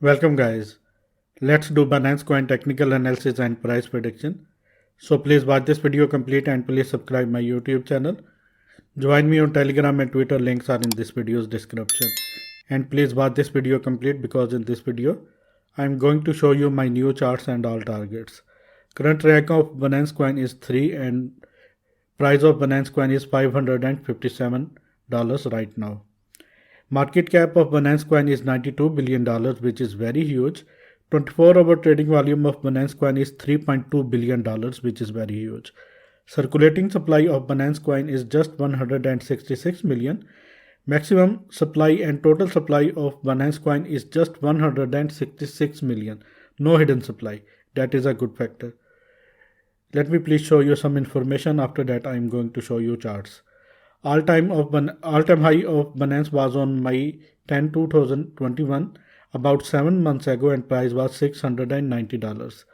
Welcome guys. Let's do Binance Coin technical analysis and price prediction. So please watch this video complete and please subscribe my YouTube channel. Join me on Telegram and Twitter, links are in this video's description. And please watch this video complete because in this video I am going to show you my new charts and all targets. Current rank of Binance Coin is 3 and price of Binance Coin is $557 right now. Market cap of Binance Coin is $92 billion, which is very huge. 24-hour trading volume of Binance Coin is $3.2 billion, which is very huge. Circulating supply of Binance Coin is just 166 million. Maximum supply and total supply of Binance Coin is just 166 million. No hidden supply. That is a good factor. Let me please show you some information. After that, I am going to show you charts. All-time high of Binance was on May 10, 2021, about 7 months ago, and price was $690.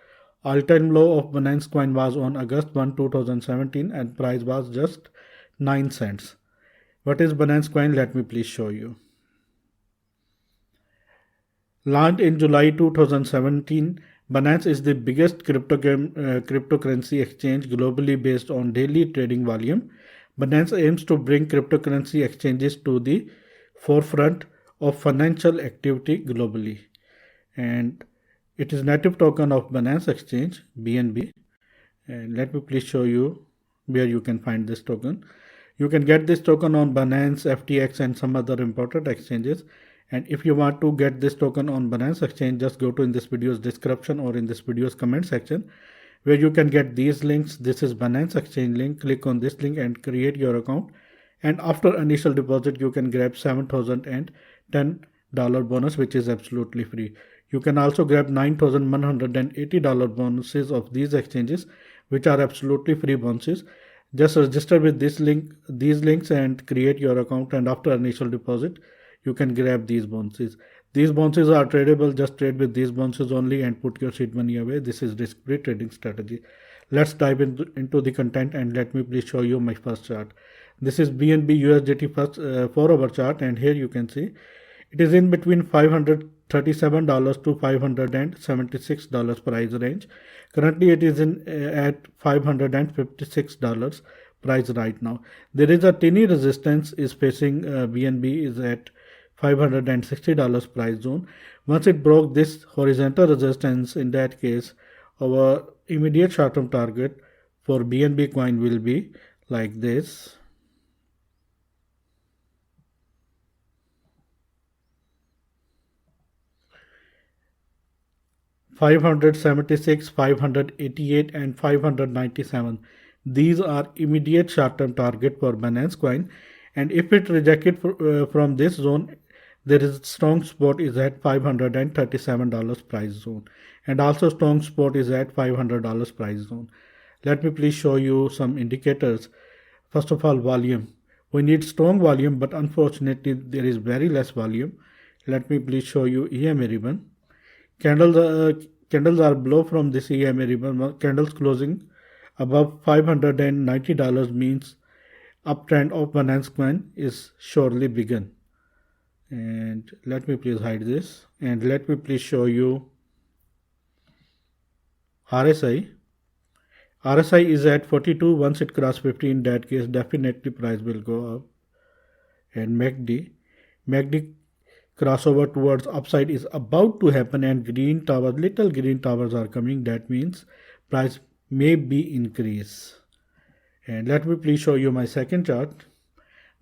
All-time low of Binance Coin was on August 1, 2017, and price was just 9 cents. What is Binance Coin? Let me please show you. Launched in July 2017, Binance is the biggest cryptocurrency exchange globally based on daily trading volume. Binance aims to bring cryptocurrency exchanges to the forefront of financial activity globally. And it is native token of Binance Exchange, BNB. And let me please show you where you can find this token. You can get this token on Binance, FTX, and some other important exchanges. And if you want to get this token on Binance Exchange, just go to in this video's description or in this video's comment section, where you can get these links. This is Binance Exchange link. Click on this link and create your account. And after initial deposit, you can grab $7,010 bonus, which is absolutely free. You can also grab $9,180 bonuses of these exchanges, which are absolutely free bonuses. Just register with these links and create your account. And after initial deposit, you can grab these bonuses. These bonuses are tradable. Just trade with these bonuses only and put your seed money away. This is risk-free trading strategy. Let's dive into the content and let me please show you my first chart. This is BNB USDT first 4-hour chart, and here you can see it is in between $537 to $576 price range. Currently, it is at $556 price right now. There is a tiny resistance is facing BNB is at $560 price zone. Once it broke this horizontal resistance, in that case, our immediate short-term target for BNB coin will be like this. $576, $588, and $597. These are immediate short-term target for Binance coin, and if it rejected from this zone, there is strong support is at $537 price zone, and also strong support is at $500 price zone. Let me please show you some indicators. First of all, volume. We need strong volume, but unfortunately there is very less volume. Let me please show you EMA ribbon. Candles are below from this EMA ribbon. Candles closing above $590 means uptrend of Binance coin is surely begun. And let me please hide this, and let me please show you RSI. RSI is at 42. Once it crosses 50, in that case definitely price will go up. And MACD crossover towards upside is about to happen, and little green towers are coming. That means price may be increase. And let me please show you my second chart.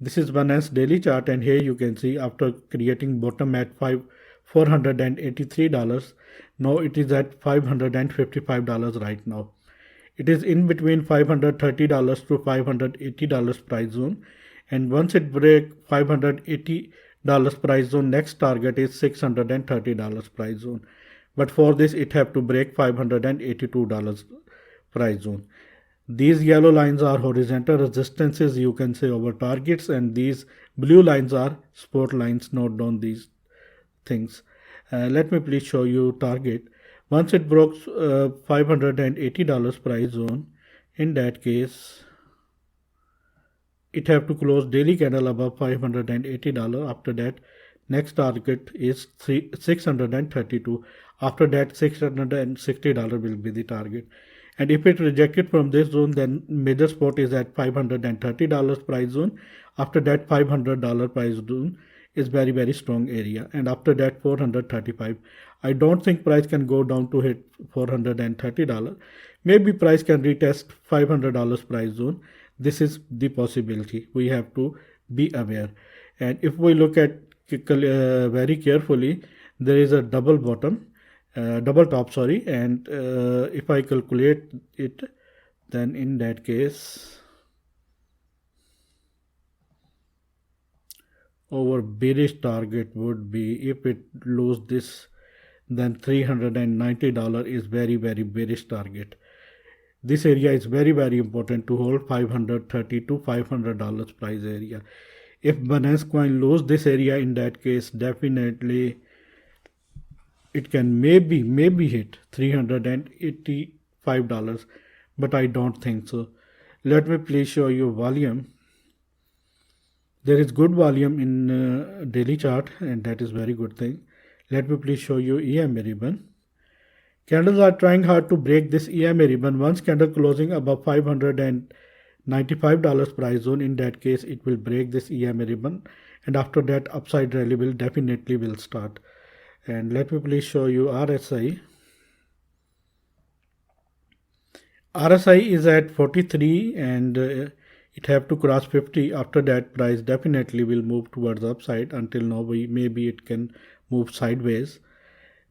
This is Binance daily chart, and here you can see after creating bottom at $483, now it is at $555 right now. It is in between $530 to $580 price zone, and once it breaks $580 price zone, next target is $630 price zone. But for this, it have to break $582 price zone. These yellow lines are horizontal resistances, you can say, over targets, and these blue lines are support lines. Note down these things. Let me please show you target. Once it broke $580 price zone, in that case, it have to close daily candle above $580. After that, Next target is 632. After that, $660 will be the target. And if it rejected from this zone, then major support is at $530 price zone. After that, $500 price zone is very strong area, and after that 435. I don't think price can go down to hit $430. Maybe price can retest $500 price zone. This is the possibility. We have to be aware. And if we look at very carefully, there is a double top, sorry, and if I calculate it, then in that case our bearish target would be, if it lose this, then $390 is very bearish target. This area is very important to hold, $530 to $500 price area. If Binance Coin lose this area, in that case definitely it can maybe hit $385, but I don't think so. Let me please show you volume. There is good volume in daily chart, and that is very good thing. Let me please show you EMA ribbon. Candles are trying hard to break this EMA ribbon. Once candle closing above $595 price zone, in that case it will break this EMA ribbon, and after that upside rally will definitely start. And let me please show you RSI. RSI is at 43, and it have to cross 50. After that, price definitely will move towards the upside. Until now, maybe it can move sideways.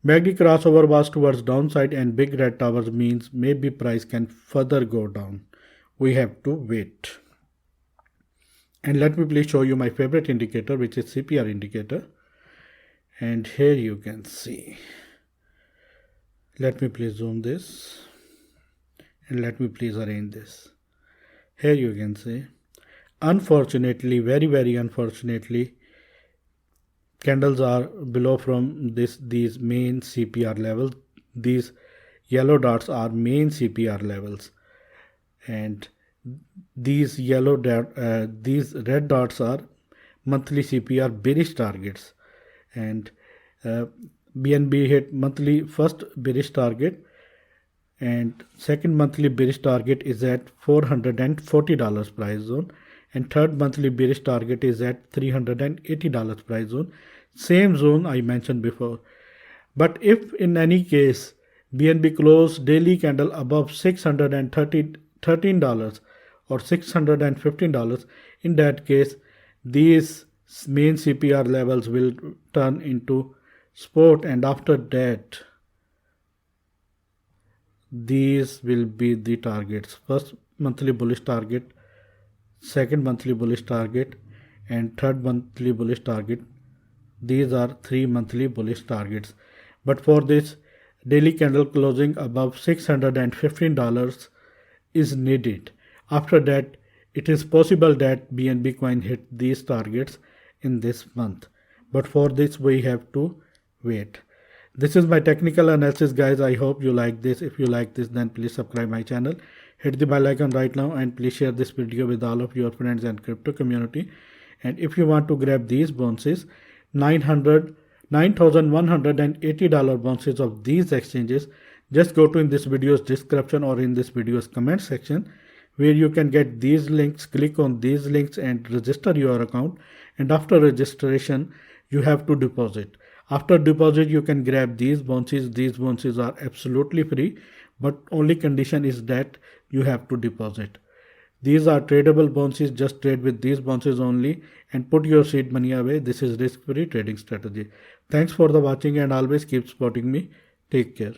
MACD crossover was towards downside, and big red towers means maybe price can further go down. We have to wait. And let me please show you my favorite indicator, which is CPR indicator. And here you can see. Let me please zoom this, and let me please arrange this. Here you can see, unfortunately, very unfortunately, candles are below from these main CPR levels. These yellow dots are main CPR levels, and these these red dots are monthly CPR bearish targets. And BNB hit monthly first bearish target, and second monthly bearish target is at $440 price zone, and third monthly bearish target is at $380 price zone, same zone I mentioned before. But if in any case BNB close daily candle above $613 or $615, in that case these main CPR levels will turn into support, and after that these will be the targets. First monthly bullish target, second monthly bullish target, and third monthly bullish target. These are 3 monthly bullish targets. But for this, daily candle closing above $615 is needed. After that, it is possible that BNB coin hit these targets in this month. But for this, we have to wait. This is my technical analysis, guys. I hope you like this. If you like this, then please subscribe my channel. Hit the bell icon right now, and please share this video with all of your friends and crypto community. And if you want to grab these bounces, $9,180 bounces of these exchanges, just go to in this video's description or in this video's comment section, where you can get these links. Click on these links and register your account. And after registration, you have to deposit. After deposit, you can grab these bounces. These bounces are absolutely free, but only condition is that you have to deposit. These are tradable bounces. Just trade with these bounces only and put your seed money away. This is risk-free trading strategy. Thanks for the watching, and always keep supporting me. Take care.